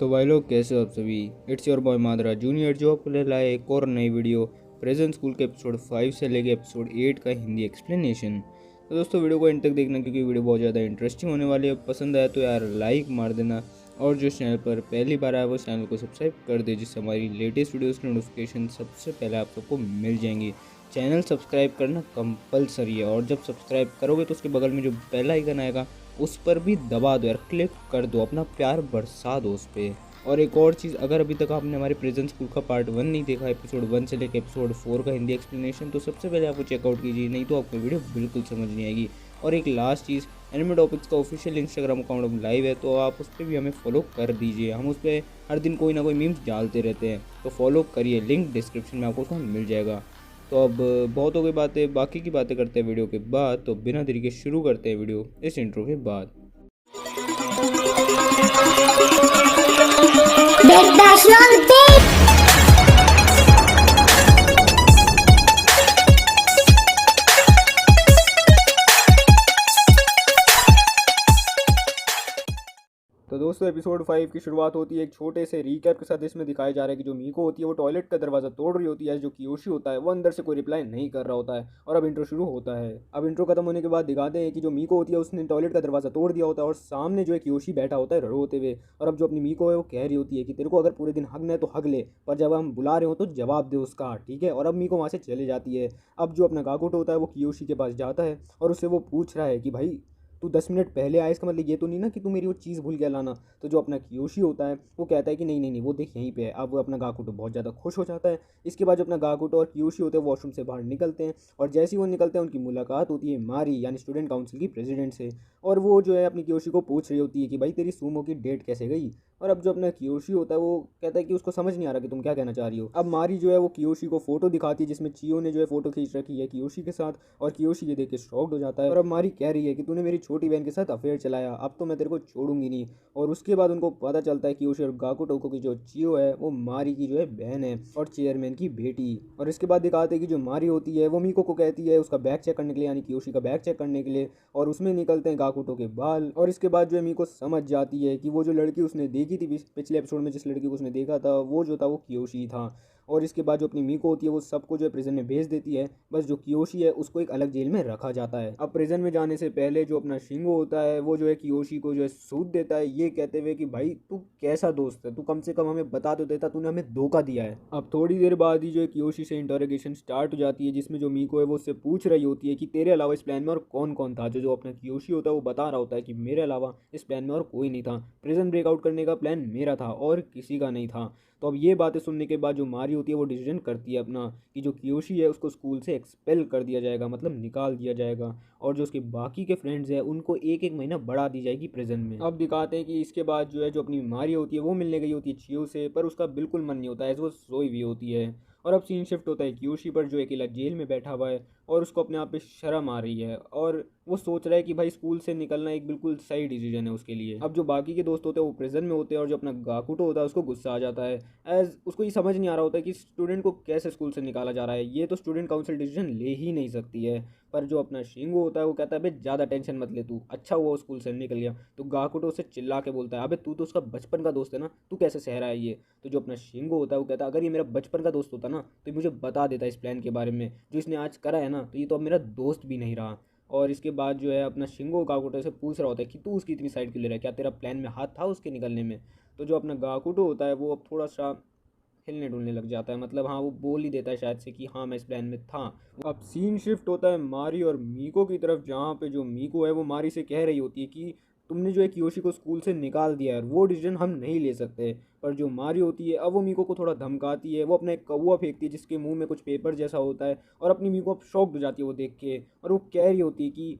तो भाई लोग कैसे हो आप सभी। इट्स योर बॉय मादरा जूनियर जो आपके लिए लाए एक और नई वीडियो प्रेजेंट स्कूल के एपिसोड 5 से लेके एपिसोड 8 का हिंदी एक्सप्लेनेशन। तो दोस्तों वीडियो को एंड तक देखना क्योंकि वीडियो बहुत ज़्यादा इंटरेस्टिंग होने वाली है। पसंद आया तो यार लाइक मार देना और जो चैनल पर पहली बार आया वो चैनल को सब्सक्राइब कर दे जिससे हमारी लेटेस्ट वीडियोस की नोटिफिकेशन सबसे पहले आप सबको मिल जाएंगी। चैनल सब्सक्राइब करना कंपलसरी है और जब सब्सक्राइब करोगे तो उसके बगल में जो बेल आइकन आएगा उस पर भी दबा दो यार, क्लिक कर दो, अपना प्यार बरसा दो उस पर। और एक और चीज़, अगर अभी तक आपने हमारे प्रेजेंट स्कूल का पार्ट 1 नहीं देखा, एपिसोड 1 से लेकर एपिसोड 4 का हिंदी एक्सप्लेनेशन, तो सबसे पहले आपको चेकआउट कीजिए, नहीं तो आपको वीडियो बिल्कुल समझ नहीं आएगी। और एक लास्ट चीज़, एनिमे टॉपिक्स का ऑफिशियल इंस्टाग्राम अकाउंट अब लाइव है तो आप उस पर भी हमें फॉलो कर दीजिए। हम उस पर हर दिन कोई ना कोई मीम्स डालते रहते हैं तो फॉलो करिए, लिंक डिस्क्रिप्शन में आपको उसका मिल जाएगा। तो अब बहुत हो गई बातें, बाकी की बातें करते हैं वीडियो के बाद। तो बिना देरी के शुरू करते हैं वीडियो इस इंट्रो के बाद। तो दोस्तों एपिसोड 5 की शुरुआत होती है एक छोटे से रीकैप के साथ। इसमें दिखाया जा रहा है कि जो मीको होती है वो टॉयलेट का दरवाज़ा तोड़ रही होती है, जो कियोशी होता है वो अंदर से कोई रिप्लाई नहीं कर रहा होता है। और अब इंट्रो शुरू होता है। अब इंट्रो खत्म होने के बाद दिखाते हैं कि जो मीको होती है उसने टॉयलेट का दरवाज़ा तोड़ दिया होता है और सामने जो है कियोशी बैठा होता है रोते हुए। और अब जो अपनी मीको है वो कह रही होती है कि तेरे को अगर पूरे दिन हगना है तो हग ले, पर जब हम बुला रहे हो तो जवाब दे उसका, ठीक है। और अब मीको वहाँ से चले जाती है। अब जो अपना गाकुटो होता है वो कियोशी के पास जाता है और उससे वो पूछ रहा है कि भाई तू 10 मिनट पहले आया, इसका मतलब ये तो नहीं ना कि तू मेरी वो चीज़ भूल गया लाना। तो जो अपना कियोशी होता है वो कहता है कि नहीं नहीं नहीं, वो देख यहीं पे है। अब वो अपना गाकुटो बहुत ज़्यादा खुश हो जाता है। इसके बाद जो अपना गाकुटो और कियोशी होते हैं वॉशरूम से बाहर निकलते हैं और जैसे ही वो निकलते हैं उनकी मुलाकात होती है मारी यानी स्टूडेंट काउंसिल की प्रेसिडेंट से। और वो जो है अपनी कियोशी को पूछ रही होती है कि भाई तेरी सूमो की डेट कैसे गई। और अब जो अपना कियोशी होता है वो कहता है कि उसको समझ नहीं आ रहा कि तुम क्या कहना चाह रही हो। अब मारी जो है वो कियोशी को फोटो दिखाती है जिसमें चियो ने जो है फोटो खींच रखी है कियोशी के साथ। और कियोशी ये देख के शॉक्ड हो जाता है। और अब मारी कह रही है कि तूने मेरी छोटी बहन के साथ अफेयर चलाया, अब तो मैं तेरे को छोड़ूंगी नहीं। और उसके बाद उनको पता चलता है कियोशी और गाकुटो की जो चियो है वो मारी की जो है बहन है और चेयरमैन की बेटी। और इसके बाद दिखाते हैं कि जो मारी होती है वो मीको को कहती है उसका बैग चेक करने के लिए, यानी कियोशी का बैग चेक करने के लिए। और उसमें निकलते हैं गाकुटो के बाल। और इसके बाद जो है मीको समझ जाती है कि वो जो लड़की उसने देखी थी पिछले एपिसोड में, जिस लड़की को उसने देखा था वो जो था वो कियोशी था। और इसके बाद जो अपनी मीको होती है वो सबको जो है प्रिजन में भेज देती है, बस जो कियोशी है उसको एक अलग जेल में रखा जाता है। अब प्रिजन में जाने से पहले जो अपना शिंगो होता है वो जो है कियोशी को जो है सूद देता है, ये कहते हुए कि भाई तू कैसा दोस्त है, तू कम से कम हमें बता तो देता, तूने हमें धोखा दिया है। अब थोड़ी देर बाद ही जो है कियोशी से इंटरोगेशन स्टार्ट हो जाती है जिसमें जो मीको है वो उससे पूछ रही होती है कि तेरे अलावा इस प्लान में और कौन कौन था। जो अपना कियोशी होता है वो बता रहा होता है कि मेरे अलावा इस प्लान में और कोई नहीं था, प्रिजन ब्रेकआउट करने का प्लान मेरा था और किसी का नहीं था। तो अब ये बातें सुनने के बाद जो मारी होती है वो डिसीजन करती है अपना कि जो कियोशी है उसको स्कूल से एक्सपेल कर दिया जाएगा, मतलब निकाल दिया जाएगा। और जो उसके बाकी के फ्रेंड्स हैं उनको एक एक महीना बढ़ा दी जाएगी प्रेजेंट में। अब दिखाते हैं कि इसके बाद जो है जो अपनी मारी होती है वो मिलने गई होती है चियो से, पर उसका बिल्कुल मन नहीं होता है, वो सोई हुई होती है। और अब सीन शिफ्ट होता है कियोशी पर जो अकेला जेल में बैठा हुआ है और उसको अपने आप पे शर्म आ रही है और वो सोच रहा है कि भाई स्कूल से निकलना एक बिल्कुल सही डिसीजन है उसके लिए। अब जो बाकी के दोस्त होते हैं वो प्रेजेंट में होते हैं और जो अपना गाकुटो होता है उसको गुस्सा आ जाता है, एज उसको ये समझ नहीं आ रहा होता है कि स्टूडेंट को कैसे स्कूल से निकाला जा रहा है, ये तो स्टूडेंट काउंसिल डिसीजन ले ही नहीं सकती है। पर जो अपना शिंगो होता है वो कहता है भाई ज़्यादा टेंशन मत ले, तू अच्छा हुआ स्कूल से निकल गया। तो गाकुटो उसे चिल्ला के बोलता है अबे तू तो उसका बचपन का दोस्त है ना, तू कैसे सह रहा है ये। तो जो अपना शिंगो होता है वो कहता है अगर ये मेरा बचपन का दोस्त होता ना तो ये मुझे बता देता इस प्लान के बारे में, जो इसने आज करा है ना तो ये तो अब मेरा दोस्त भी नहीं रहा। और इसके बाद जो है अपना शिंगो गाकुटो से पूछ रहा होता है कि तू उसकी इतनी साइड क्यों ले रहा है, क्या तेरा प्लान में हाथ था उसके निकलने में। तो जो अपना गाकुटो होता है वो अब थोड़ा सा हिलने डुलने लग जाता है, मतलब हाँ वो बोल ही देता है शायद से कि हाँ मैं इस प्लान में था। अब सीन शिफ्ट होता है मारी और मीको की तरफ, जहाँ पे जो मीको है वो मारी से कह रही होती है कि तुमने जो है कियोशी को स्कूल से निकाल दिया है, वो डिसीजन हम नहीं ले सकते। पर जो मारी होती है अब वो मीको को थोड़ा धमकाती है, वो अपना एक कौवा फेंकती है जिसके मुंह में कुछ पेपर जैसा होता है और अपनी मीको अब शॉक्ड हो जाती है वो देख के। और वो कह रही होती है कि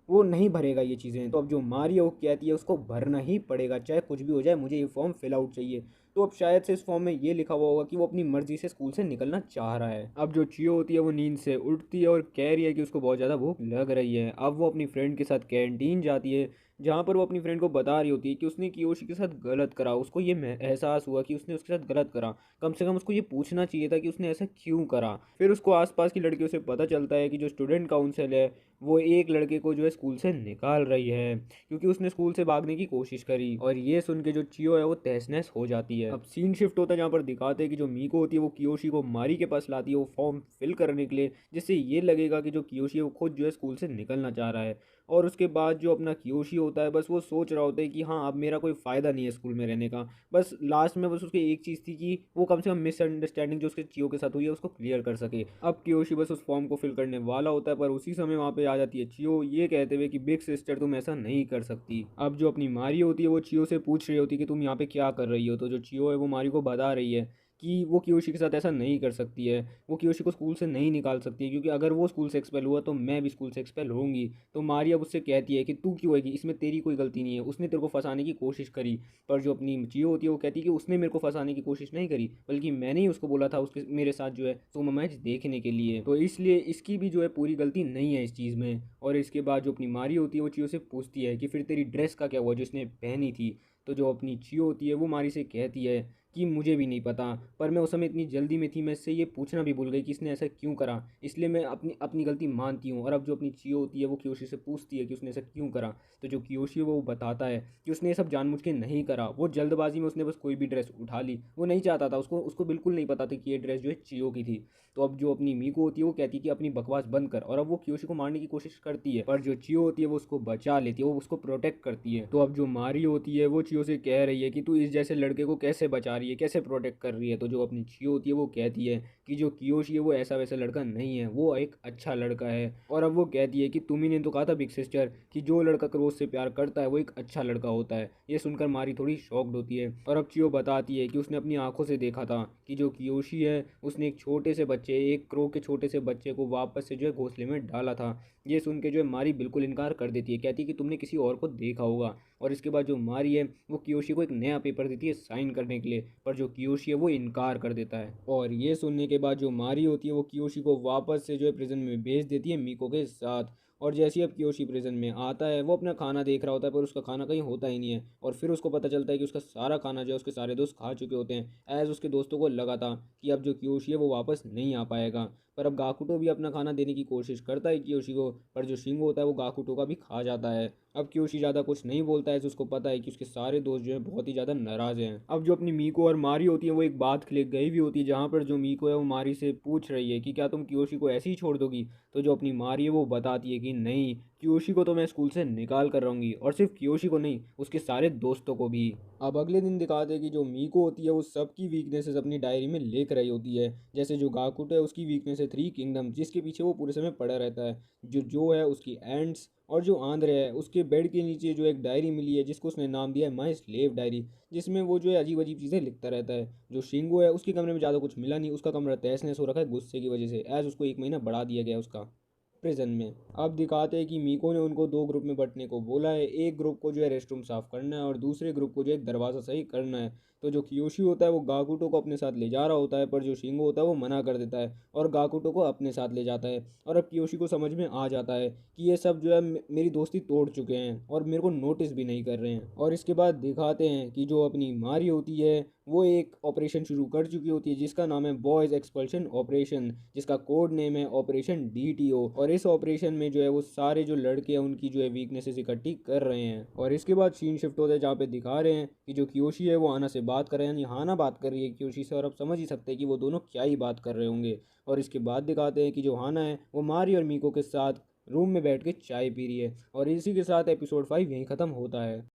वो नहीं भरेगा ये चीज़ें। तो अब जो मारी है वो कहती है उसको भरना ही पड़ेगा, चाहे कुछ भी हो जाए, मुझे ये फॉर्म फिल आउट चाहिए। तो अब शायद से इस फॉर्म में ये लिखा हुआ होगा कि वो अपनी मर्जी से स्कूल से निकलना चाह रहा है। अब जो चियो होती है वो नींद से उठती है और कह रही है कि उसको बहुत ज़्यादा भूख लग रही है। अब वो अपनी फ्रेंड के साथ कैंटीन जाती है, जहाँ पर वो अपनी फ्रेंड को बता रही होती है कि उसने कियोशी के साथ गलत करा। उसको ये एहसास हुआ कि उसने उसके साथ गलत करा, कम से कम उसको ये पूछना चाहिए था कि उसने ऐसा क्यों करा। फिर उसको आसपास की लड़कियों से पता चलता है कि जो स्टूडेंट काउंसिल है वो एक लड़के को जो है स्कूल से निकाल रही है, क्योंकि उसने स्कूल से भागने की कोशिश करी। और ये सुन के जो चियो है वो तहस नहस हो जाती है। अब सीन शिफ्ट होता है जहाँ पर दिखाते हैं कि जो मीको होती है वो कियोशी को मारी के पास लाती है वो फॉर्म फिल करने के लिए, जिससे ये लगेगा कि जो कियोशी है वो खुद जो है स्कूल से निकलना चाह रहा है। और उसके बाद जो अपना कियोशी होता है बस वो सोच रहा होता है कि हाँ अब मेरा कोई फ़ायदा नहीं है स्कूल में रहने का। बस लास्ट में बस उसकी एक चीज़ थी कि वो कम से कम मिसअंडरस्टैंडिंग जो उसके चियो के साथ हुई है उसको क्लियर कर सके। अब कियोशी बस उस फॉर्म को फिल करने वाला होता है, पर उसी समय वहाँ पे आ जाती है चियो, ये कहते हुए कि बिग सिस्टर तुम ऐसा नहीं कर सकती। अब जो अपनी मारी होती है वो चियो से पूछ रही होती है कि तुम यहाँ पे क्या कर रही हो, तो जो चियो है वो मारी को बता रही है कि वो कियोशी के साथ ऐसा नहीं कर सकती है, वो कियोशी को स्कूल से नहीं निकाल सकती है, क्योंकि अगर वो स्कूल से एक्सपेल हुआ तो मैं भी स्कूल से एक्सपेल होंगी। तो मारी अब उससे कहती है कि तू क्यों है, कि इसमें तेरी कोई गलती नहीं है, उसने तेरे को फंसाने की कोशिश करी। पर जो अपनी चियो होती है वो कहती है कि उसने मेरे को फंसाने की कोशिश नहीं करी, बल्कि मैंने ही उसको बोला था उसके मेरे साथ जो है सुमा मैच देखने के लिए, तो इसलिए इसकी भी जो है पूरी गलती नहीं है इस चीज़ में। और इसके बाद जो अपनी मारी होती है वो चियो से पूछती है कि फिर तेरी ड्रेस का क्या हुआ जो इसने पहनी थी। तो जो अपनी चियो होती है वो मारी से कहती है कि मुझे भी नहीं पता, पर मैं उस समय इतनी जल्दी में थी, मैं इससे ये पूछना भी भूल गई कि इसने ऐसा क्यों करा, इसलिए मैं अपनी अपनी गलती मानती हूँ। और अब जो अपनी चियो होती है वो कियोशी से पूछती है कि उसने ऐसा क्यों करा। तो जो कियोशी है वो बताता है कि उसने ये सब जानबूझ के नहीं करा, वो जल्दबाजी में उसने बस कोई भी ड्रेस उठा ली, वो नहीं चाहता था, उसको उसको बिल्कुल नहीं पता था कि ये ड्रेस जो है चियो की थी। तो अब जो अपनी मीको होती है वो कहती है कि अपनी बकवास बंद कर, और अब वो कियोशी को मारने की कोशिश करती है, पर जो चियो होती है वो उसको बचा लेती है, वो उसको प्रोटेक्ट करती है। तो अब जो मारी होती है वो चियो से कह रही है कि तू इस जैसे लड़के को कैसे बचा रही है, कैसे प्रोटेक्ट कर रही है। तो जो अपनी चियो होती है वो कहती है कि जो कियोशी है वो ऐसा वैसा लड़का नहीं है, वो एक अच्छा लड़का है। और अब वो कहती है कि तुम ही ने तो कहा था बिग सिस्टर कि जो लड़का क्रोध से प्यार करता है वो एक अच्छा लड़का होता है। ये सुनकर मारी थोड़ी शॉक्ड होती है, और अब चियो बताती है कि उसने अपनी आंखों से देखा था कि जो कियोशी है उसने एक छोटे से बच्चे, एक क्रो के छोटे से बच्चे को वापस से जो है घोंसले में डाला था। ये सुन के जो है मारी बिल्कुल इनकार कर देती है, कहती है कि तुमने किसी और को देखा होगा। और इसके बाद जो मारी है वो कियोशी को एक नया पेपर देती है साइन करने के लिए, पर जो कियोशी है वो इनकार कर देता है। और ये सुनने के बाद जो मारी होती है वो कियोशी को वापस से जो है प्रिजन में भेज देती है मीको के साथ। और जैसे ही अब कियोशी प्रिजन में आता है वो अपना खाना देख रहा होता है, पर उसका खाना कहीं होता ही नहीं है। और फिर उसको पता चलता है कि उसका सारा खाना जो है उसके सारे दोस्त खा चुके होते हैं, एज उसके दोस्तों को लगा था कि अब जो कियोशी है वो वापस नहीं आ पाएगा। पर अब गाकुटो भी अपना खाना देने की कोशिश करता है कियोशी को, पर जो शिंगो होता है वो गाकुटो का भी खा जाता है। अब कियोशी ज़्यादा कुछ नहीं बोलता है, तो उसको पता है कि उसके सारे दोस्त जो हैं बहुत ही ज़्यादा नाराज़ हैं। अब जो अपनी मीको और मारी होती है वो एक बात के लिए गई भी होती है, जहाँ पर जो मीको है वो मारी से पूछ रही है कि क्या तुम कियोशी को ऐसे ही छोड़ दोगी। तो जो अपनी मारी है वो बताती है कि नहीं, कियोशी को तो मैं स्कूल से निकाल कर रहूँगी, और सिर्फ कियोशी को नहीं उसके सारे दोस्तों को भी। अब अगले दिन दिखाते हैं कि जो मीको होती है वो सबकी वीकनेसेस अपनी डायरी में लिख रही होती है। जैसे जो गाकुटो है उसकी वीकनेस है 3 किंगडम, जिसके पीछे वो पूरे समय पड़ा रहता है। जो है उसकी एंड्स, और जो आंध्र है उसके बेड के नीचे जो एक डायरी मिली है जिसको उसने नाम दिया है माई स्लेव डायरी, जिसमें वो जो है अजीब अजीब चीज़ें लिखता रहता है। जो शिंगो है उसके कमरे में ज़्यादा कुछ मिला नहीं, उसका कमरा तहस नहस हो रखा है गुस्से की वजह से, एज उसको 1 महीना बढ़ा दिया गया उसका प्रिजन में। अब दिखाते हैं कि मीको ने उनको 2 ग्रुप में बंटने को बोला है, एक ग्रुप को जो है रेस्ट रूम साफ करना है और दूसरे ग्रुप को जो है दरवाज़ा सही करना है। तो जो कियोशी होता है वो गाकुटो को अपने साथ ले जा रहा होता है, पर जो शिंगो होता है वो मना कर देता है और गाकुटो को अपने साथ ले जाता है। और अब कियोशी को समझ में आ जाता है कि ये सब जो है मेरी दोस्ती तोड़ चुके हैं और मेरे को नोटिस भी नहीं कर रहे हैं। और इसके बाद दिखाते हैं कि जो अपनी मारी होती है वो एक ऑपरेशन शुरू कर चुकी होती है जिसका नाम है बॉयज़ एक्सपल्शन ऑपरेशन, जिसका कोड नेम है ऑपरेशन DTO। और इस ऑपरेशन में जो है वो सारे जो लड़के हैं उनकी जो है वीकनेसेस इकट्ठी कर रहे हैं। और इसके बाद सीन शिफ्ट होता है जहाँ पे दिखा रहे हैं कि जो कियोशी है वो आना से बात कर रहे हैं, यानी हाना बात कर रही है कियोशी से, और अब समझ ही सकते हैं कि वो दोनों क्या ही बात कर रहे होंगे। और इसके बाद दिखाते हैं कि जो हाना है वो मारी और मीको के साथ रूम में बैठ के चाय पी रही है। और इसी के साथ एपिसोड 5 यहीं ख़त्म होता है।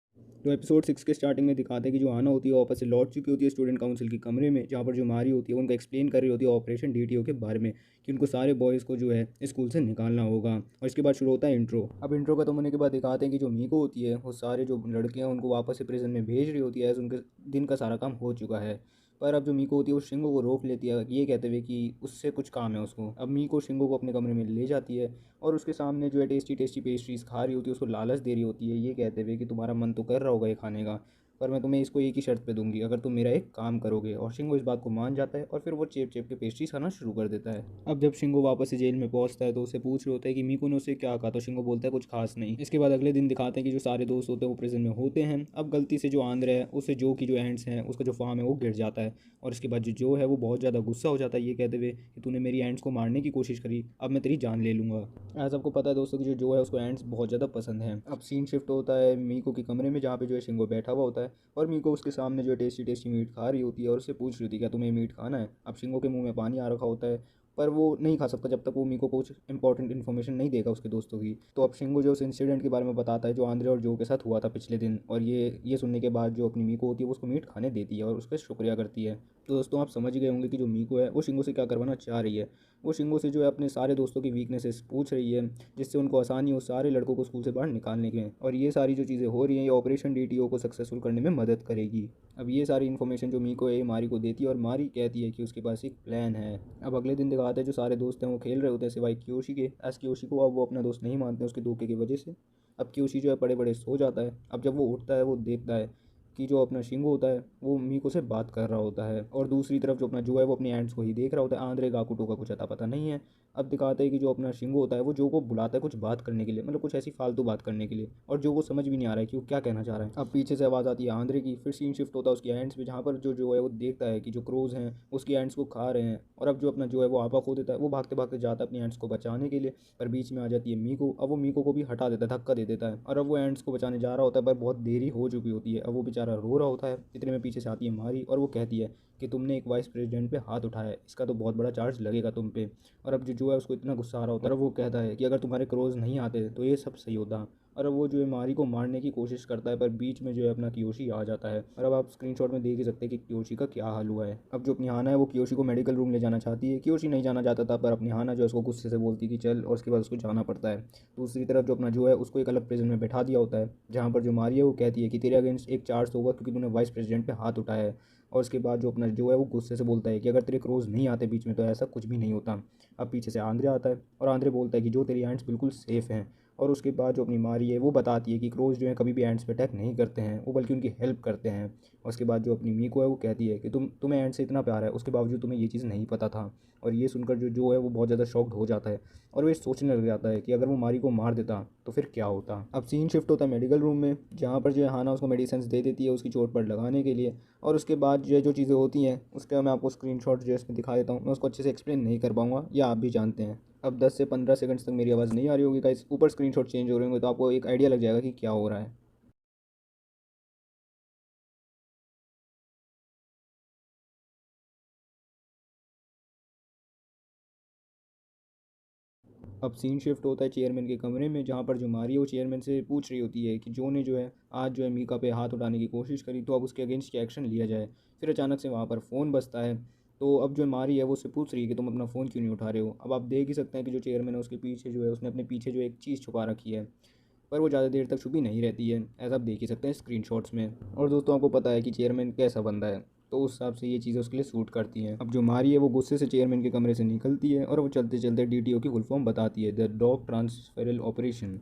जो एपिसोड 6 के स्टार्टिंग में दिखाते हैं कि जो आना होती है वो वापस से लौट चुकी होती है स्टूडेंट काउंसिल के कमरे में, जहाँ पर जो मारी होती है उनको एक्सप्लेन कर रही होती है ऑपरेशन DTO के बारे में कि उनको सारे बॉयज़ को जो है स्कूल से निकालना होगा। और इसके बाद शुरू होता है इंट्रो। अब इंट्रो खत्म होने के बाद दिखाते हैं कि जो मीको होती है वो सारे जो लड़के हैं उनको वापस से प्रिजन में भेज रही होती है, एज उनके दिन का सारा काम हो चुका है। पर अब जो मीको होती है वो शिंगो को रोक लेती है, ये कहते हुए कि उससे कुछ काम है उसको। अब मीको शिंगो को अपने कमरे में ले जाती है और उसके सामने जो है टेस्टी टेस्टी पेस्ट्रीज खा रही होती है, उसको लालच दे रही होती है, ये कहते हुए कि तुम्हारा मन तो कर रहा होगा ये खाने का, पर मैं तुम्हें इसको एक ही शर्त पे दूंगी, अगर तुम मेरा एक काम करोगे। और शिंगो इस बात को मान जाता है और फिर वो चेप चेप के पेस्ट्रीज खाना शुरू कर देता है। अब जब शिंगो वापस से जेल में पहुंचता है तो उसे पूछ रहे होते हैं कि मीको ने उसे क्या कहा, तो शिंगो बोलता है कुछ खास नहीं। इसके बाद अगले दिन दिखाते हैं कि जो सारे दोस्त होते हैं वो प्रिजन में होते हैं। अब गलती से जो आंद्रे है उसे जो की जो एंड्स हैं उसका जो फार्म है वो गिर जाता है, और इसके बाद जो है वो बहुत ज़्यादा गुस्सा हो जाता है ये कहते हुए कि तूने मेरी एंड्स को मारने की कोशिश करी, अब मैं तेरी जान ले लूँगा। आज सबको पता है दोस्तों कि जो है उसको एंड्स बहुत ज़्यादा पसंद है। अब सीन शिफ्ट होता है मीको के कमरे में जहाँ पे जो है शिंगो बैठा हुआ होता है, और मीको उसके सामने जो है टेस्टी टेस्टी मीट खा रही होती है और उससे पूछ रही होती है क्या तुम्हें मीट खाना है। अब शिंगो के मुंह में पानी आ रखा होता है, पर वो नहीं खा सकता जब तक वो मीको को कुछ इंपॉर्टेंट इन्फॉर्मेशन नहीं देगा उसके दोस्तों की। तो अब शिंगो जो उस इंसिडेंट के बारे में बताता है जो आंद्रे और जो के साथ हुआ था पिछले दिन, और ये सुनने के बाद जो अपनी मीको होती है वो उसको मीट खाने देती है और उसका शुक्रिया करती है। तो दोस्तों आप समझ गए होंगे कि जो मीको है वो शिंगो से क्या करवाना चाह रही है। वो शिंगो से जो है अपने सारे दोस्तों की वीकनेसेस पूछ रही है, जिससे उनको आसानी हो सारे लड़कों को स्कूल से बाहर निकालने के। और ये सारी जो चीज़ें हो रही हैं ये ऑपरेशन डीटीओ को सक्सेसफुल करने में मदद करेगी। अब ये सारी इन्फॉर्मेशन जो मीको है मारी को देती है, और मारी कहती है कि उसके पास एक प्लान है। अब अगले दिन दिखाते हैं जो सारे दोस्त हैं वो खेल रहे होते हैं सिवाय कियोशी के। एस कियोशी को अब वो अपना दोस्त नहीं मानते हैं उसके धोखे की वजह से। अब कियोशी जो है बड़े बड़े सो जाता है। अब जब वो उठता है वो देखता है कि जो अपना शिंगो होता है वो मीको से बात कर रहा होता है, और दूसरी तरफ जो अपना जो है वो अपनी एंड्स को ही देख रहा होता है। आंद्रे गाकुटो का कुछ अता पता नहीं है। अब दिखाते हैं कि जो अपना शिंगो होता है वो जो को बुलाता है कुछ बात करने के लिए, मतलब कुछ ऐसी फालतू बात करने के लिए, और जो को समझ भी नहीं आ रहा है कि वो क्या कहना चाह रहा है। अब पीछे से आवाज़ आती है आंद्रे की। फिर सीन शिफ्ट होता है उसकी एंड्स पे जहाँ पर जो है वो देखता है कि जो क्रोज हैं उसकी एंड्स को खा रहे हैं। और अब जो अपना जो है वो आपा खो देता है, वो भागते भागते जाता है अपनी एंड्स को बचाने के लिए, पर बीच में आ जाती है मीको। अब वो मीको को भी हटा देता है, धक्का दे देता है, और अब वो एंड्स को बचाने जा रहा होता है पर बहुत देरी हो चुकी होती है। अब वो बेचारा रो रहा होता है, इतने में पीछे से आती है मारी और वो कहती है कि तुमने एक वाइस प्रेसिडेंट पे हाथ उठाया है, इसका तो बहुत बड़ा चार्ज लगेगा तुम पे। और अब जो है उसको इतना गुस्सा आ रहा होता है, और वो कहता है कि अगर तुम्हारे क्रोज नहीं आते तो ये सब सही होता। और अब वो जो है मारी को मारने की कोशिश करता है, पर बीच में जो है अपना कियोशी आ जाता है। और अब आप स्क्रीनशॉट में देख ही सकते हैं कि कियोशी का क्या हाल हुआ है। अब जो अपनी हाना है वो कियोशी को मेडिकल रूम ले जाना चाहती है। कियोशी नहीं जाना चाहता था, पर अपनी हाना जो है उसको गुस्से से बोलती कि चल, और उसके बाद उसको जाना पड़ता है। दूसरी तरफ जो अपना जो है उसको एक अलग प्रिजन में बैठा दिया होता है, जहाँ पर जो मारी है वो कहती है कि तेरे अगेंस्ट एक चार्ज होगा क्योंकि तूने वाइस प्रेसिडेंट पे हाथ उठाया है। और उसके बाद जो अपना जो है वो गुस्से से बोलता है कि अगर तेरे क्रोज नहीं आते बीच में तो ऐसा कुछ भी नहीं होता। अब पीछे से आंद्रे आता है और आंद्रे बोलता है कि जो तेरी हैंड्स बिल्कुल सेफ़ हैं। और उसके बाद जो अपनी मारी है वो बताती है कि क्रोज जो है कभी भी एंड्स पे अटैक नहीं करते हैं, वो बल्कि उनकी हेल्प करते हैं। और उसके बाद जो अपनी मीको है वो कहती है कि तुम्हें एंड से इतना प्यार है उसके बावजूद तुम्हें ये चीज़ नहीं पता था। और ये सुनकर जो है वो बहुत ज़्यादा शॉक्ड हो जाता है, और वो ये सोचने लग जाता है कि अगर वो मारी को मार देता तो फिर क्या होता। अब सीन शिफ्ट होता है मेडिकल रूम में, जहाँ पर जो है हाना उसको मेडिसिन दे देती है उसकी चोट पर लगाने के लिए। और उसके बाद जो चीज़ें होती हैं उसका मैं आपको स्क्रीनशॉट जो है इसमें दिखा देता हूँ। मैं उसको अच्छे से एक्सप्लेन नहीं कर पाऊँगा, या आप भी जानते हैं। अब 10 से 15 सेकंड्स तक मेरी आवाज़ नहीं आ रही होगी गाइस, ऊपर स्क्रीनशॉट चेंज हो रहे होंगे तो आपको एक आइडिया लग जाएगा कि क्या हो रहा है। अब सीन शिफ्ट होता है चेयरमैन के कमरे में, जहाँ पर जो मारी है वो चेयरमैन से पूछ रही होती है कि जो ने जो है आज जो है मीका पे हाथ उठाने की कोशिश करी, तो अब उसके अगेंस्ट क्या एक्शन लिया जाए। फिर अचानक से वहाँ पर फ़ोन बजता है। तो अब जो मारी है वो उससे पूछ रही है कि तुम अपना फ़ोन क्यों नहीं उठा रहे हो। अब आप देख ही सकते हैं कि जो चेयरमैन है उसके पीछे जो है उसने अपने पीछे जो एक चीज़ छुपा रखी है, पर वो ज़्यादा देर तक छुपी नहीं रहती है, ऐसा आप देख ही सकते हैं स्क्रीनशॉट्स में। और दोस्तों आपको पता है कि चेयरमैन कैसा बंदा है, तो उस हिसाब से ये चीज़ें उसके लिए सूट करती हैं। अब जो मारी है वो गुस्से से चेयरमैन के कमरे से निकलती है, और वो चलते चलते डीटीओ की फुल फॉर्म बताती है, द डॉग ट्रांसफरल ऑपरेशन।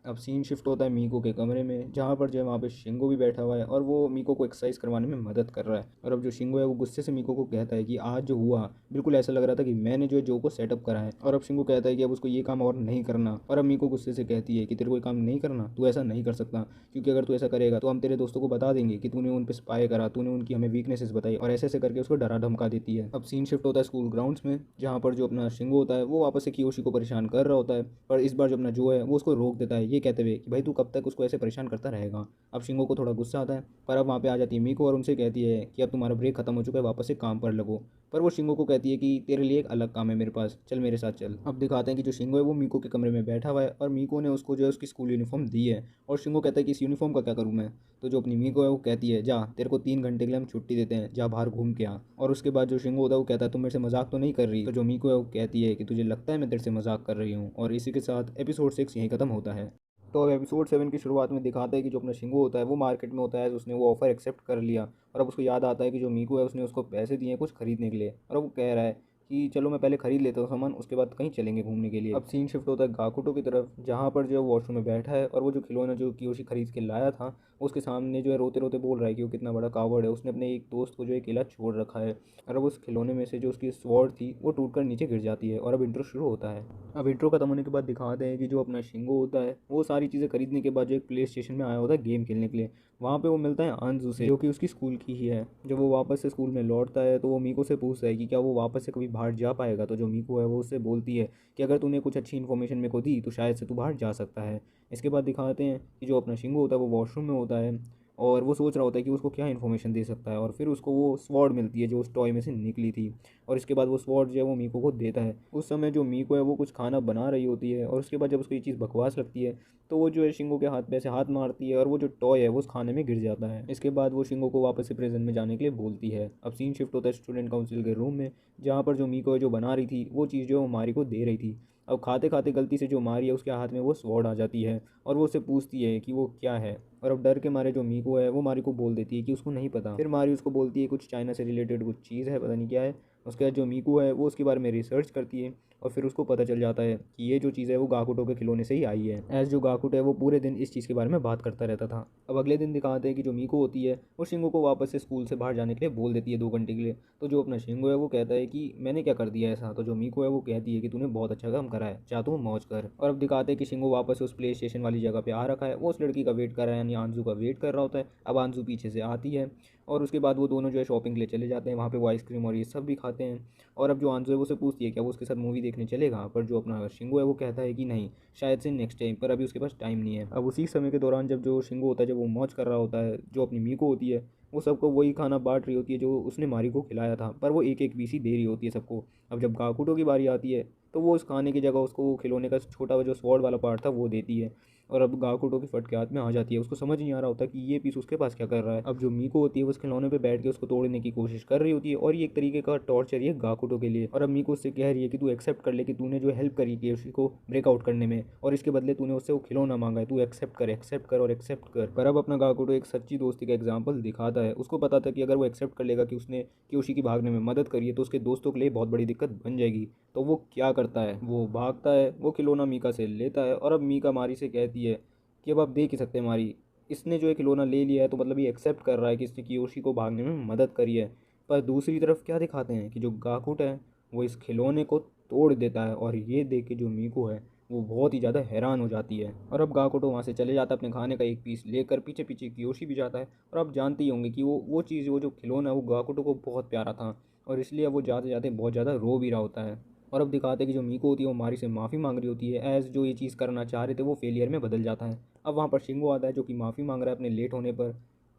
अब सीन शिफ्ट होता है मीको के कमरे में, जहाँ पर जो है वहाँ पे शिंगो भी बैठा हुआ है, और वो मीको को एक्सरसाइज करवाने में मदद कर रहा है। और अब जो शिंगो है वो गुस्से से मीको को कहता है कि आज जो हुआ बिल्कुल ऐसा लग रहा था कि मैंने जो है जो को सेटअप करा है। और अब शिंगो कहता है कि अब उसको ये काम और नहीं करना। और अब मीको गुस्से से कहती है कि तेरे को ये काम नहीं करना, तू ऐसा नहीं कर सकता, क्योंकि अगर तू ऐसा करेगा तो हम तेरे दोस्तों को बता देंगे कि तूने उन पर स्पाई करा, तूने उनकी हमें वीकनेसेस बताई, और ऐसे ऐसे करके उसको डरा धमका देती है। अब सीन शिफ्ट होता है स्कूल ग्राउंड्स में, जहाँ पर जो अपना शिंगो होता है वो वापस से कियोशी को परेशान कर रहा होता है, पर इस बार जो अपना जो है वो उसको रोक देता है ये कहते हुए कि भाई तू कब तक उसको ऐसे परेशान करता रहेगा। अब शिंगो को थोड़ा गुस्सा आता है, पर अब वहाँ पे आ जाती है मीको और उनसे कहती है कि अब तुम्हारा ब्रेक खत्म हो चुका है, वापस से काम पर लगो। पर वो शिंगो को कहती है कि तेरे लिए एक अलग काम है मेरे पास, चल मेरे साथ चल। अब दिखाते हैं कि जो शिंगो है वो मीको के कमरे में बैठा हुआ है, और मीको ने उसको जो है उसकी स्कूल यूनिफॉर्म दी है। और शिंगो कहता है कि इस यूनिफॉर्म का क्या करूँ मैं। तो जो अपनी मीको है वो कहती है जा, तेरे को 3 घंटे के लिए हम छुट्टी देते हैं, जा बाहर घूम के आ। और उसके बाद जो शिंगो होता है वो कहता है तुम मेरे से मजाक तो नहीं कर रही। तो जो मीको है वो कहती है कि तुझे लगता है मैं तेरे से मजाक कर रही हूँ। और इसी के साथ एपिसोड 6 यहीं खत्म होता है। तो अब एपिसोड 7 की शुरुआत में दिखाता है कि जो अपना शिंगो होता है वो मार्केट में होता है, उसने वो ऑफ़र एक्सेप्ट कर लिया। और अब उसको याद आता है कि जो मीको है उसने उसको पैसे दिए हैं कुछ खरीदने के लिए, और अब वो कह रहा है कि चलो मैं पहले खरीद लेता हूँ सामान, उसके बाद कहीं चलेंगे घूमने के लिए। अब सीन शिफ्ट होता है गाकुटो की तरफ, जहाँ पर जो है वॉशरूम में बैठा है और वो जो खिलौना जो कियोशी खरीद के लाया था उसके सामने जो है रोते रोते बोल रहा है कि वो कितना बड़ा कावर्ड है, उसने अपने एक दोस्त को जो है अकेला छोड़ रखा है। और अब उस खिलौने में से जो उसकी स्वॉर्ड थी वो टूटकर नीचे गिर जाती है और अब इंट्रो शुरू होता है। अब इंट्रो खत्म होने के बाद दिखाते हैं कि जो अपना शिंगो होता है वो सारी चीज़ें खरीदने के बाद जो एक प्ले स्टेशन में आया होता है गेम खेलने के लिए। वहाँ पे वो मिलता है आंजू से, जो कि उसकी स्कूल की ही है। जब वो वापस से स्कूल में लौटता है तो वो मीको से पूछता है कि क्या वो वापस से कभी बाहर जा पाएगा। तो जो मीको है वो उससे बोलती है कि अगर तूने कुछ अच्छी इन्फॉर्मेशन मेरे को दी तो शायद से तू बाहर जा सकता है। इसके बाद दिखाते हैं कि जो अपना शिंगो होता है वो वॉशरूम में होता है और वो सोच रहा होता है कि उसको क्या इन्फॉर्मेशन दे सकता है, और फिर उसको वो स्वॉर्ड मिलती है जो उस टॉय में से निकली थी। और इसके बाद वो स्वॉर्ड जो है वो मीको को देता है। उस समय जो मीको है वो कुछ खाना बना रही होती है और उसके बाद जब उसको ये चीज़ बकवास लगती है तो वो जो है शिंगो के हाथ पे ऐसे हाथ मारती है और वो जो टॉय है वो उस खाने में गिर जाता है। इसके बाद वो शिंगो को वापस से प्रेजेंट में जाने के लिए बोलती है। अब सीन शिफ्ट होता है स्टूडेंट काउंसिल के रूम में, जहाँ पर जो मीको है जो बना रही थी वो चीज़ जो है वो मारी को दे रही थी। अब खाते खाते गलती से जो मारी है उसके हाथ में वो स्वॉर्ड आ जाती है और वो उससे पूछती है कि वो क्या है। और अब डर के मारे जो मीको है वो मारी को बोल देती है कि उसको नहीं पता। फिर मारी उसको बोलती है कुछ चाइना से रिलेटेड कुछ चीज़ है, पता नहीं क्या है। उसके बाद जो मीको है वो उसके बारे में रिसर्च करती है और फिर उसको पता चल जाता है कि ये जो चीज़ है वो गाकुटो के खिलौने से ही आई है। एज जो गाकुटो है वो पूरे दिन इस चीज़ के बारे में बात करता रहता था। अब अगले दिन दिखाते हैं कि जो मीको होती है वो शिंगो को वापस से स्कूल से बाहर जाने के लिए बोल देती है 2 घंटे के लिए। तो जो अपना शिंगो है वो कहता है कि मैंने क्या कर दिया ऐसा। तो जो मीको है वो कहती है कि तूने बहुत अच्छा काम करा है, जा तू मौज कर। और अब दिखाते हैं कि शिंगो वापस उस प्ले स्टेशन वाली जगह पे आ रखा है, वो उस लड़की का वेट कर रहा है यानी आंजू का वेट कर रहा होता है। अब आंजू पीछे से आती है और उसके बाद वो दोनों जो है शॉपिंग के लिए चले जाते हैं, वहाँ पे वो आइसक्रीम और ये सब भी खाते हैं। और अब जो आंजू है वो उसे पूछती है क्या वो उसके साथ मूवी देखने चलेगा, पर जो अपना शिंगो है वो कहता है कि नहीं, शायद से नेक्स्ट टाइम, पर अभी उसके पास टाइम नहीं है। अब उसी समय के दौरान जब जो शिंगो होता है जब वो मौज कर रहा होता है, जो अपनी मीको होती है वो सबको वही खाना बांट रही होती है जो उसने मारी को खिलाया था, पर वो एक एक पीस ही दे रही होती है सबको। अब जब गाकुटो की बारी आती है तो वो उस खाने की जगह उसको वो खिलौने का छोटा जो स्वॉर्ड वाला पार्ट था वो देती है। और अब गाकुटो की फट के हाथ में आ जाती है, उसको समझ नहीं आ रहा होता कि ये पीस उसके पास क्या कर रहा है। अब जो मीको होती है वो उस खिलौने पे बैठ के उसको तोड़ने की कोशिश कर रही होती है और ये एक तरीके का टॉर्चर है गाकुटो के लिए। और अब मीको उससे कह रही है कि तू एक्सेप्ट कर ले कि तूने जो हेल्प करी कि उसी को ब्रेकआउट करने में, और इसके बदले तूने उससे वो खिलौना मांगा है, तू एक्सेप्ट कर और एक्सेप्ट कर। पर अब अपना गाकुटो एक सच्ची दोस्ती का एग्जाम्पल दिखाता है। उसको पता था कि अगर वो एक्सेप्ट कर लेगा कि उसने कियोशी की भागने में मदद करी है तो उसके दोस्तों के लिए बहुत बड़ी दिक्कत बन जाएगी। तो वो क्या करता है, वो भागता है, वो खिलौना मीका से लेता है और अब मीका मारी से कहती है कि अब आप देख ही सकते हैं मारी, इसने जो है खिलौना ले लिया है तो मतलब ये एक्सेप्ट कर रहा है कि इसने कियोशी को भागने में मदद करी है। पर दूसरी तरफ क्या दिखाते हैं कि जो गाकुट है वो इस खिलौने को तोड़ देता है और ये देख के जो मीको है वो बहुत ही ज़्यादा हैरान हो जाती है। और अब गाकुटो वहाँ से चले जाता है अपने खाने का एक पीस लेकर, पीछे पीछे कियोशी भी जाता है। और आप जानते ही होंगे कि वो चीज़ वो जो खिलौना है वो गाकुटो को बहुत प्यारा था और इसलिए वो जाते जाते बहुत ज़्यादा रो भी रहा होता है। और अब दिखाते हैं कि जो मीको होती है वो मारी से माफ़ी मांग रही होती है, एज जो ये चीज़ करना चाह रहे थे वो फेलियर में बदल जाता है। अब वहाँ पर शिंगो आता है जो कि माफ़ी मांग रहा है अपने लेट होने पर।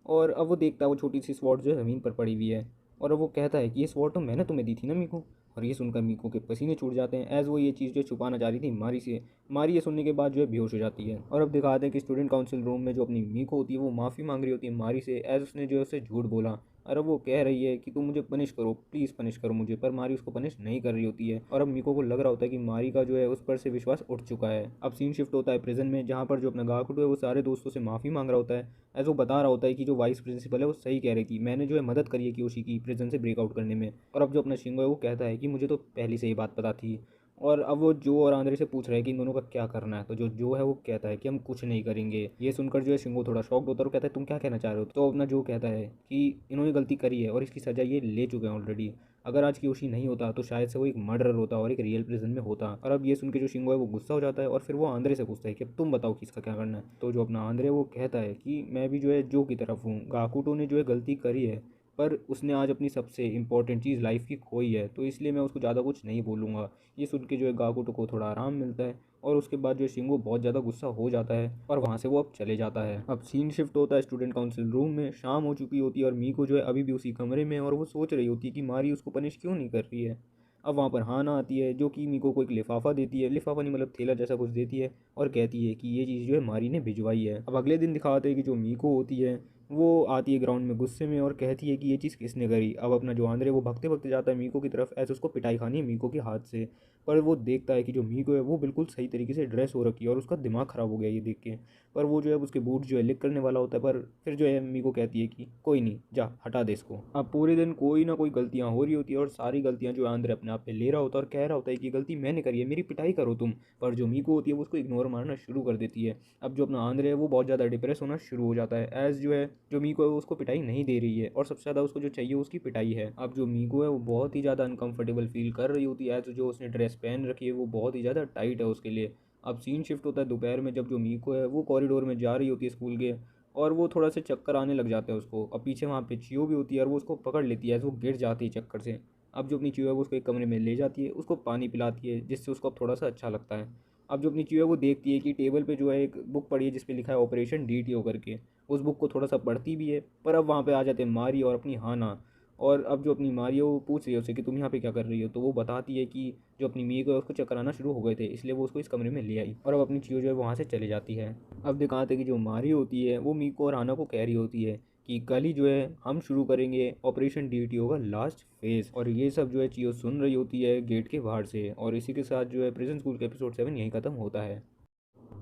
और अब वो देखता है वो छोटी सी स्वॉर्ड जो है ज़मीन पर पड़ी हुई है और अब वो कहता है कि ये स्वॉर्ड तो मैंने तुम्हें दी थी ना मीको। और ये सुनकर मीको के पसीने छूट जाते हैं, एज वो ये चीज़ जो छुपाना चाह रही थी मारी से। मारी ये सुनने के बाद जो है बेहोश हो जाती है। और अब दिखाते हैं कि स्टूडेंट काउंसिल रूम में जो अपनी मीको होती है वो माफ़ी मांग रही होती है मारी से, एज उसने जो है उससे झूठ बोला। और अब वो कह रही है कि तुम मुझे पनिश करो, प्लीज़ पनिश करो मुझे, पर मारी उसको पनिश नहीं कर रही होती है। और अब मीको को लग रहा होता है कि मारी का जो है उस पर से विश्वास उठ चुका है। अब सीन शिफ्ट होता है प्रिजन में, जहाँ पर जो अपना गाकुटो है वो सारे दोस्तों से माफ़ी मांग रहा होता है। एज वो बता रहा होता है कि जो वाइस प्रिंसिपल है वो सही कह रही थी, मैंने जो है मदद करी है कियोशी की प्रिजन से ब्रेकआउट करने में। और अब जो अपना शिंगो है वो कहता है कि मुझे तो पहले से ही बात पता थी। और अब वो जो और आंद्रे से पूछ रहे हैं कि इन दोनों का क्या करना है। तो जो है वो कहता है कि हम कुछ नहीं करेंगे। ये सुनकर जो है शिंगो थोड़ा शॉक्ड होता है और कहता है तुम क्या कहना चाह रहे हो। तो अपना जो कहता है कि इन्होंने गलती करी है और इसकी सज़ा ये ले चुके हैं ऑलरेडी। अगर आज कियोशी नहीं होता तो शायद से वो एक मर्डरर होता और एक रियल प्रिजन में होता। और अब ये सुन के जो शिंगो है वो गुस्सा हो जाता है और फिर वो आंद्रे से पूछता है कि अब तुम बताओ कि इसका क्या करना है। तो जो अपना आंद्रे वो कहता है कि मैं भी जो है जो की तरफ हूँ, गाकुटो ने जो है गलती करी है, पर उसने आज अपनी सबसे इम्पोर्टेंट चीज़ लाइफ की खोई है, तो इसलिए मैं उसको ज़्यादा कुछ नहीं बोलूँगा। ये सुन के जो है गाकुटो को थोड़ा आराम मिलता है और उसके बाद जो है शिंगो बहुत ज़्यादा गुस्सा हो जाता है और वहाँ से वो अब चले जाता है। अब सीन शिफ्ट होता है स्टूडेंट काउंसिल रूम में, शाम हो चुकी होती है और मीको जो है अभी भी उसी कमरे में है और वो सोच रही होती है कि मारी उसको पनिश क्यों नहीं कर रही है। अब वहाँ पर हाना आती है जो कि मीको को एक लिफाफा देती है, लिफाफा नहीं मतलब थैला जैसा कुछ देती है और कहती है कि ये चीज़ जो है मारी ने भिजवाई है। अब अगले दिन दिखाते हैं कि जो मीको होती है वो आती है ग्राउंड में गुस्से में और कहती है कि ये चीज़ किसने करी। अब अपना जो आंद्रे वो भागते भागते जाता है मीको की तरफ, ऐसे उसको पिटाई खानी है मीको के हाथ से। पर वो देखता है कि जो मीको है वो बिल्कुल सही तरीके से ड्रेस हो रखी है और उसका दिमाग ख़राब हो गया ये देख के। पर वो जो है उसके बूट जो है लिक करने वाला होता है, पर फिर जो है मीको कहती है कि कोई नहीं, जा हटा दे इसको। अब पूरे दिन कोई ना कोई गलतियाँ हो रही होती है और सारी गलतियाँ जो है आंद्रे अपने आप पे ले रहा होता है और कह रहा होता है कि गलती मैंने करी है, मेरी पिटाई करो तुम। पर जो मीको होती है वो उसको इग्नोर मारना शुरू कर देती है। अब जो अपना आंद्रे है वो बहुत ज़्यादा डिप्रेस होना शुरू हो जाता है, एज़ जो है जो मीको है वो उसको पिटाई नहीं दे रही है और सबसे ज़्यादा उसको जो चाहिए उसकी पिटाई है। अब जो मीको है वो बहुत ही ज़्यादा अनकंफर्टेबल फील कर रही होती है, एज़ जो उसने ड्रेस पहन रखी है वो बहुत ही ज़्यादा टाइट है उसके लिए। अब सीन शिफ्ट होता है दोपहर में, जब जो मीको है वो कॉरिडोर में जा रही होती है स्कूल के, और वो थोड़ा सा चक्कर आने लग जाते हैं उसको। अब पीछे वहाँ पे चियो भी होती है और वो उसको पकड़ लेती है, वो गिर जाती है चक्कर से। अब जो अपनी चियो है वो उसको एक कमरे में ले जाती है, उसको पानी पिलाती है जिससे उसको अब थोड़ा सा अच्छा लगता है। अब जो अपनी चियो है वो देखती है कि टेबल पे जो है एक बुक पड़ी है जिस पे लिखा है ऑपरेशन DTO करके। उस बुक को थोड़ा सा पढ़ती भी है, पर अब वहाँ पे आ जाते हैं मारी और अपनी हाना। और अब जो अपनी मारी है वो पूछ रही है उससे कि तुम यहाँ पे क्या कर रही हो, तो वो बताती है कि जो अपनी मीको है उसको चक्कर आना शुरू हो गए थे, इसलिए वो उसको इस कमरे में ले आई और अब अपनी चियो जो है वहाँ से चले जाती है। अब दिखाते हैं कि जो मारी होती है वो मीको और हाना को कह रही होती है कि कल ही जो है हम शुरू करेंगे ऑपरेशन DTO का लास्ट फेज़। और ये सब जो है चियो सुन रही होती है गेट के बाहर से, और इसी के साथ जो है प्रिजन स्कूल का एपिसोड 7 यहीं ख़त्म होता है।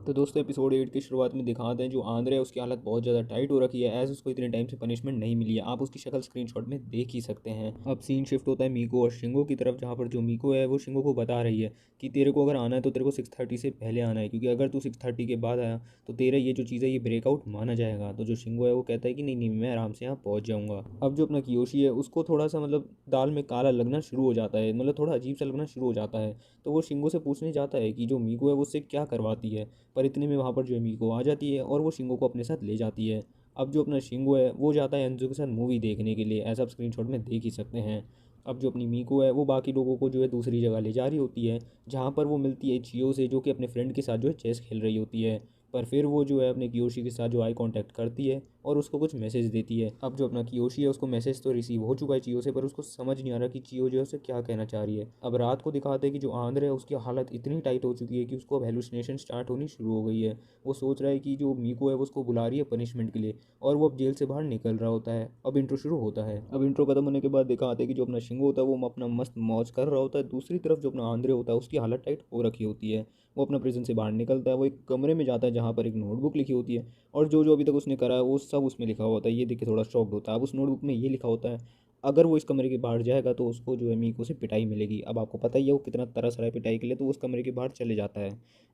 तो दोस्तों एपिसोड 8 की शुरुआत में दिखाते हैं जो आंद्रे है उसकी हालत बहुत ज़्यादा टाइट हो रखी है, एज उसको इतने टाइम से पनिशमेंट नहीं मिली है। आप उसकी शक्ल स्क्रीनशॉट में देख ही सकते हैं। अब सीन शिफ्ट होता है मीको और शिंगो की तरफ, जहाँ पर जो मीको है वो शिंगो को बता रही है कि तेरे को अगर आना है तो तेरे को 6:30 से पहले आना है, क्योंकि अगर तू 6:30 के बाद आया तो तेरा ये जो चीज़ है ये ब्रेकआउट माना जाएगा। तो जो शिंगो है वो कहता है कि नहीं नहीं, मैं आराम से यहाँ पहुँच जाऊँगा। अब जो अपना कियोशी है उसको थोड़ा सा मतलब दाल में काला लगना शुरू हो जाता है, मतलब थोड़ा अजीब सा लगना शुरू हो जाता है। तो वो शिंगो से पूछने जाता है कि जो मीको है वो उससे क्या करवाती है, पर इतने में वहाँ पर जो है मीको आ जाती है और वो शिंगो को अपने साथ ले जाती है। अब जो अपना शिंगो है वो जाता है अंजू के साथ मूवी देखने के लिए, ऐसा आप स्क्रीनशॉट में देख ही सकते हैं। अब जो अपनी मीको है वो बाकी लोगों को जो है दूसरी जगह ले जा रही होती है, जहाँ पर वो मिलती है चियो से, जो कि अपने फ्रेंड के साथ जो है चेस खेल रही होती है। पर फिर वो जो है अपने कियोशी के साथ जो आई कांटेक्ट करती है और उसको कुछ मैसेज देती है। अब जो अपना कियोशी है उसको मैसेज तो रिसीव हो चुका है चियो से, पर उसको समझ नहीं आ रहा कि चियो जो है उसे क्या कहना चाह रही है। अब रात को दिखाते हैं कि जो आंद्र है उसकी हालत इतनी टाइट हो चुकी है कि उसको अब हेलुसिनेशन स्टार्ट होनी शुरू हो गई है। वो सोच रहा है कि जो मीको है वो उसको बुला रही है पनिशमेंट के लिए, और वो अब जेल से बाहर निकल रहा होता है। अब इंट्रो शुरू होता है। अब इंट्रो खत्म होने के बाद दिखाते हैं कि जो अपना शिंगो होता है वो अपना मस्त मौज कर रहा होता है, दूसरी तरफ जो अपना आंद्रे होता है उसकी हालत टाइट हो रखी होती है। वो अपना प्रिजन से बाहर निकलता है, वो एक कमरे में जाता है जहाँ पर एक नोटबुक लिखी होती है, और जो जो अभी तक उसने करा है वो सब उसमें लिखा होता है। ये देख के थोड़ा शॉक्ड होता है। अब उस नोटबुक में ये लिखा होता है अगर वो इस कमरे के बाहर जाएगा तो उसको जो है मीको से पिटाई मिलेगी। अब आपको पता ही है वो कितना तरस रहा है पिटाई के लिए, तो वो उस कमरे के बाहर चले जाता है।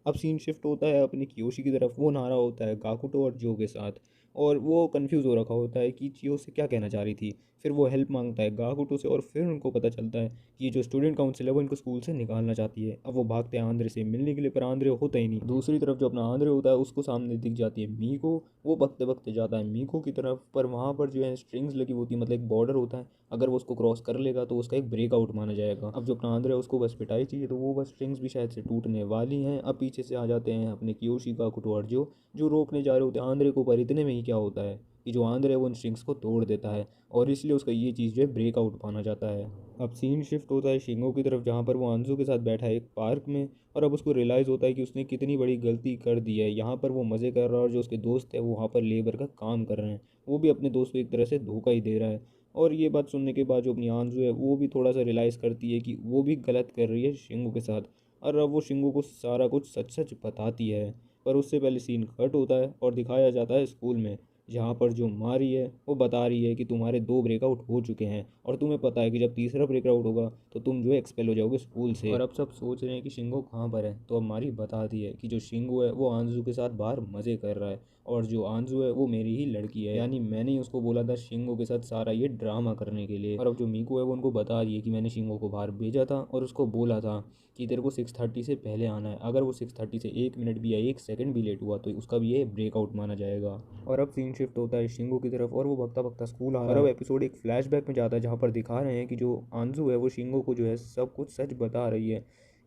अब सीन शिफ्ट होता है अपनी कियोशी की तरफ, वो नहा रहा होता है गाकुटो और जो के साथ, और वो कंफ्यूज हो रखा होता है कि चियो से क्या कहना चाह रही थी। फिर वो हेल्प मांगता है गाकुटो से, और फिर उनको पता चलता है कि जो स्टूडेंट काउंसिल है वो इनको स्कूल से निकालना चाहती है। अब वो भागते हैं आंध्र से मिलने के लिए, पर आंध्र होता ही नहीं। दूसरी तरफ जो अपना आंध्र होता है उसको सामने दिख जाती है मीको। वो भगते भगते जाता है मीको की तरफ, पर वहाँ पर जो है स्ट्रिंग्स लगी होती है, मतलब एक बॉर्डर होता है, अगर वो उसको क्रॉस कर लेगा तो उसका एक ब्रेकआउट माना जाएगा। अब जो अपना आंध्र है उसको बस पिटाई चाहिए, तो वो बस स्ट्रिंग्स भी शायद से टूटने वाली हैं। अब पीछे से आ जाते हैं अपने कियोशी गाकुटो और जो रोकने जा रहे होते हैं आंद्रे को, पर इतने में ही क्या होता है कि जो आंद्र है वो उन स्ट्रिंग्स को तोड़ देता है, और इसलिए उसका ये चीज़ जो है ब्रेकआउट माना जाता है। अब सीन शिफ्ट होता है शिंगो की तरफ, जहाँ पर वो आंजू के साथ बैठा है एक पार्क में, और अब उसको रियलाइज़ होता है कि उसने कितनी बड़ी गलती कर दी है। यहाँ पर वो मज़े कर रहा है और जो उसके दोस्त है वो वहाँ पर लेबर का काम कर रहे हैं, वो भी अपने दोस्त को एक तरह से धोखा ही दे रहा है। और ये बात सुनने के बाद जो अपनी आंजू है वो भी थोड़ा सा रियलाइज़ करती है कि वो भी गलत कर रही है शिंगो के साथ, और अब वो शिंगो को सारा कुछ सच सच बताती है। पर उससे पहले सीन कट होता है और दिखाया जाता है स्कूल में, जहाँ पर जो मारी है वो बता रही है कि तुम्हारे 2 ब्रेकआउट हो चुके हैं, और तुम्हें पता है कि जब तीसरा ब्रेकआउट होगा तो तुम जो है एक्सपेल हो जाओगे स्कूल से। और अब सब सोच रहे हैं कि शिंगो कहाँ पर है, तो अब मारी बताती है कि जो शिंगो है वो आंजू के साथ बाहर मज़े कर रहा है, और जो आंजू है वो मेरी ही लड़की है, यानी मैंने ही उसको बोला था शिंगो के साथ सारा ये ड्रामा करने के लिए। और अब जो मीको है वो उनको बता रही है कि मैंने शिंगो को बाहर भेजा था और उसको बोला था कि तेरे को 6:30 से पहले आना है, अगर वो 6:30 से 1 मिनट भी या 1 सेकंड भी लेट हुआ तो उसका भी ये ब्रेकआउट माना जाएगा। और अब सीन शिफ्ट होता है शिंगो की तरफ, और वो भगता भगता स्कूल आ रहा है। और अब एपिसोड एक फ्लैशबैक में जाता है, जहाँ पर दिखा रहे हैं कि जो आंजू है वो शिंगो को जो है सब कुछ सच बता रही है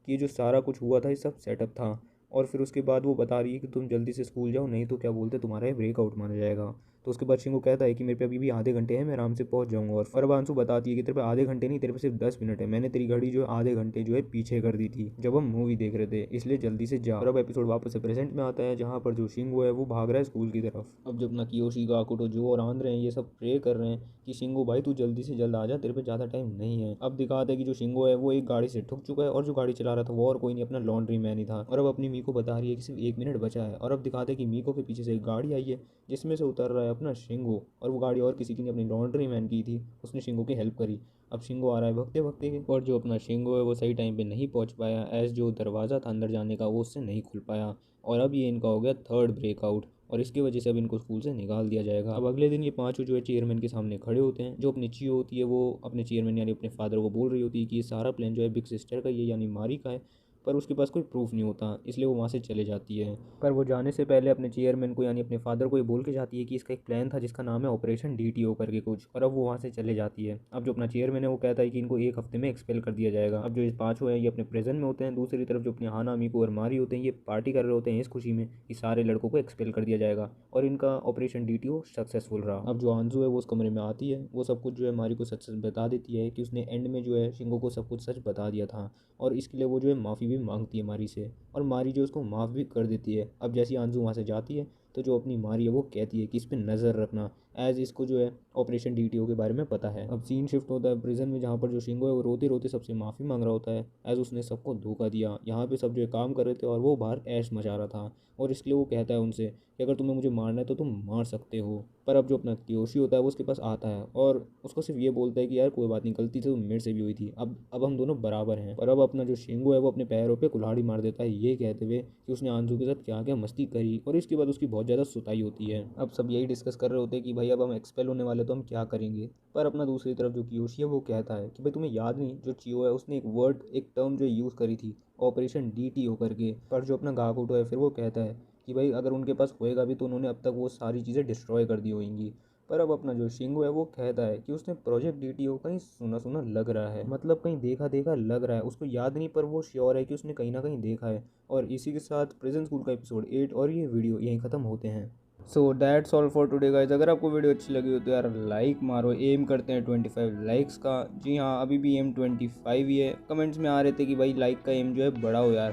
कि ये जो सारा कुछ हुआ था ये सब सेटअप था। और फिर उसके बाद वो बता रही है कि तुम जल्दी से स्कूल जाओ, नहीं तो क्या बोलते तुम्हारा ये ब्रेकआउट माना जाएगा। तो उसके बाद शिंगो कहता है कि मेरे पे अभी भी आधे घंटे हैं, मैं आराम से पहुंच जाऊंगा। और अब आंसू बताती है कि तेरे पे आधे घंटे नहीं, तेरे पे सिर्फ 10 मिनट है, मैंने तेरी घड़ी जो है आधे घंटे जो है पीछे कर दी थी जब हम मूवी देख रहे थे, इसलिए जल्दी से जा। और अब एपिसोड वापस से प्रेजेंट में आता है जहाँ पर जो शिंगो है वो भाग रहा है स्कूल की तरफ। अब जब अपना कियोशी, गाकुटो, जो और आंद्रे हैं ये सब प्रे कर रहे हैं कि शिंगो भाई तू जल्दी से जल्द आ जा, तेरे पे ज़्यादा टाइम नहीं है। अब दिखाते हैं कि जो शिंगो है वो एक गाड़ी से ठुक चुका है और जो गाड़ी चला रहा था वो और कोई नहीं, अपना लॉन्ड्री मैन ही था। और अब अपनी मीको बता रही है कि सिर्फ 1 मिनट बचा है। और अब दिखाते हैं कि मीको के पीछे से एक गाड़ी आई है जिसमें से उतर रहा है अपना शिंगो, और वो गाड़ी और किसी की नहीं, अपनी लॉन्ड्री मैन की थी, उसने शिंगो की हेल्प करी। अब शिंगो आ रहा है भगते भगते, और जो अपना शिंगो है वो सही टाइम पे नहीं पहुंच पाया, एज जो दरवाज़ा था अंदर जाने का वो उससे नहीं खुल पाया। और अब ये इनका हो गया थर्ड ब्रेकआउट, और इसकी वजह से अब इनको स्कूल से निकाल दिया जाएगा। अब अगले दिन ये पांचों जो है चेयरमैन के सामने खड़े होते हैं। जो अपनी चियो होती है वो अपने चेयरमैन यानी अपने फादर को बोल रही होती है कि ये सारा प्लान जो है बिग सिस्टर का, ये यानी मारी का है, पर उसके पास कोई प्रूफ नहीं होता, इसलिए वो वहाँ से चले जाती है। पर वो जाने से पहले अपने चेयरमैन को यानी अपने फादर को ये बोल के जाती है कि इसका एक प्लान था जिसका नाम है ऑपरेशन DTO करके कुछ, और अब वो वहाँ से चले जाती है। अब जो अपना चेयरमैन है वो कहता है कि इनको 1 हफ्ते में एक्सपेल कर दिया जाएगा। अब जो इस पाँचों हैं ये अपने प्रेजेंट में होते हैं, दूसरी तरफ जो अपने हाना, मीको और मारी होते हैं ये पार्टी कर रहे होते हैं इस खुशी में कि सारे लड़कों को एक्सपेल कर दिया जाएगा और इनका ऑपरेशन DTO सक्सेसफुल रहा। अब जो आंजू है वो उस कमरे में आती है, वो सब कुछ जो है मारी को सच सच बता देती है कि उसने एंड में जो है शिंगो को सब कुछ सच बता दिया था, और इसके लिए वो जो है माफ़ी भी मांगती है मारी से, और मारी जो उसको माफ़ भी कर देती है। अब जैसी आंजू वहाँ से जाती है तो जो अपनी मारी है वो कहती है कि इस पर नज़र रखना, एज इसको जो है ऑपरेशन DTO के बारे में पता है। अब सीन शिफ्ट होता है प्रिजन में, जहाँ पर जो शिंगो है वो रोते रोते सबसे माफ़ी मांग रहा होता है, एज उसने सबको धोखा दिया। यहाँ पे सब जो है काम कर रहे थे और वो बाहर ऐश मचा रहा था, और इसलिए वो कहता है उनसे कि अगर तुम्हें मुझे मारना है तो तुम मार सकते हो। पर अब जो अपना कियोशी होता है वो उसके पास आता है और उसको सिर्फ ये बोलता है कि यार कोई बात नहीं, गलती तो मेरे से भी हुई थी, अब हम दोनों बराबर हैं। और अब अपना जो शिंगो है वो अपने पैरों पे कुल्हाड़ी मार देता है, ये कहते हुए कि उसने आंजू के साथ क्या क्या मस्ती करी, और इसके बाद उसकी बहुत ज़्यादा सुताई होती है। अब सब यही डिस्कस कर रहे होते हैं कि भाई अब हम एक्सपेल होने वाले तो हम क्या करेंगे। पर अपना दूसरी तरफ जो कियोशी है वो कहता है कि भाई तुम्हें याद नहीं, जो चियो है उसने एक वर्ड, एक टर्म जो यूज़ करी थी ऑपरेशन DTO करके। पर जो अपना गाकुटो है फिर वो कहता है कि भाई अगर उनके पास होएगा भी तो उन्होंने अब तक वो सारी चीज़ें डिस्ट्रॉय कर दी होंगी। पर अब अपना जो शिंगो है वो कहता है कि उसने प्रोजेक्ट DTO कहीं सुना सुना लग रहा है, मतलब कहीं देखा देखा लग रहा है, उसको याद नहीं पर वो श्योर है कि उसने कहीं ना कहीं देखा है। और इसी के साथ प्रिजन स्कूल का एपिसोड 8 और ये वीडियो यहीं ख़त्म होते हैं। So that's all for today guys. अगर आपको वीडियो अच्छी लगी हो तो यार लाइक मारो, एम करते हैं 25 लाइक्स का। जी हाँ, अभी भी एम 25 ही है। कमेंट्स में आ रहे थे कि भाई लाइक का एम जो है बढ़ाओ यार,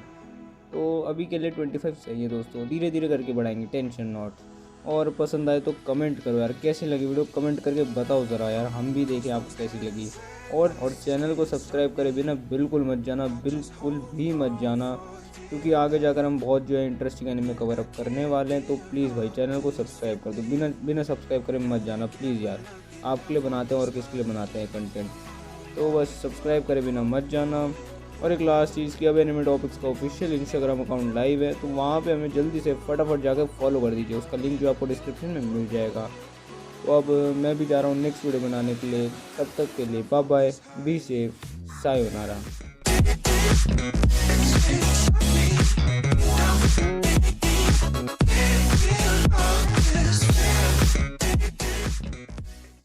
तो अभी के लिए 25 सही है दोस्तों, धीरे धीरे करके बढ़ाएंगे, टेंशन नॉट। और पसंद आए तो कमेंट करो यार, कैसी लगी वीडियो कमेंट करके बताओ ज़रा यार, हम भी देखें आपको कैसी लगी। और चैनल को सब्सक्राइब करे बिना बिल्कुल मत जाना, बिल्कुल भी मत जाना, क्योंकि आगे जाकर हम बहुत जो है इंटरेस्टिंग एनिमे कवर अप करने वाले हैं। तो प्लीज़ भाई चैनल को सब्सक्राइब कर दो, बिना सब्सक्राइब करे मत जाना प्लीज़ यार, आपके लिए बनाते हैं और किसके लिए बनाते हैं कंटेंट, तो बस सब्सक्राइब करे बिना मत जाना। और एक लास्ट चीज़ की, अब एनिमे टॉपिक्स का ऑफिशियल इंस्टाग्राम अकाउंट लाइव है, तो वहाँ पे हमें जल्दी से फटाफट जाकर फॉलो कर दीजिए, उसका लिंक जो आपको डिस्क्रिप्शन में मिल जाएगा। तो अब मैं भी जा रहा हूँ नेक्स्ट वीडियो बनाने के लिए, तब तक के लिए bye bye, be safe, sayonara.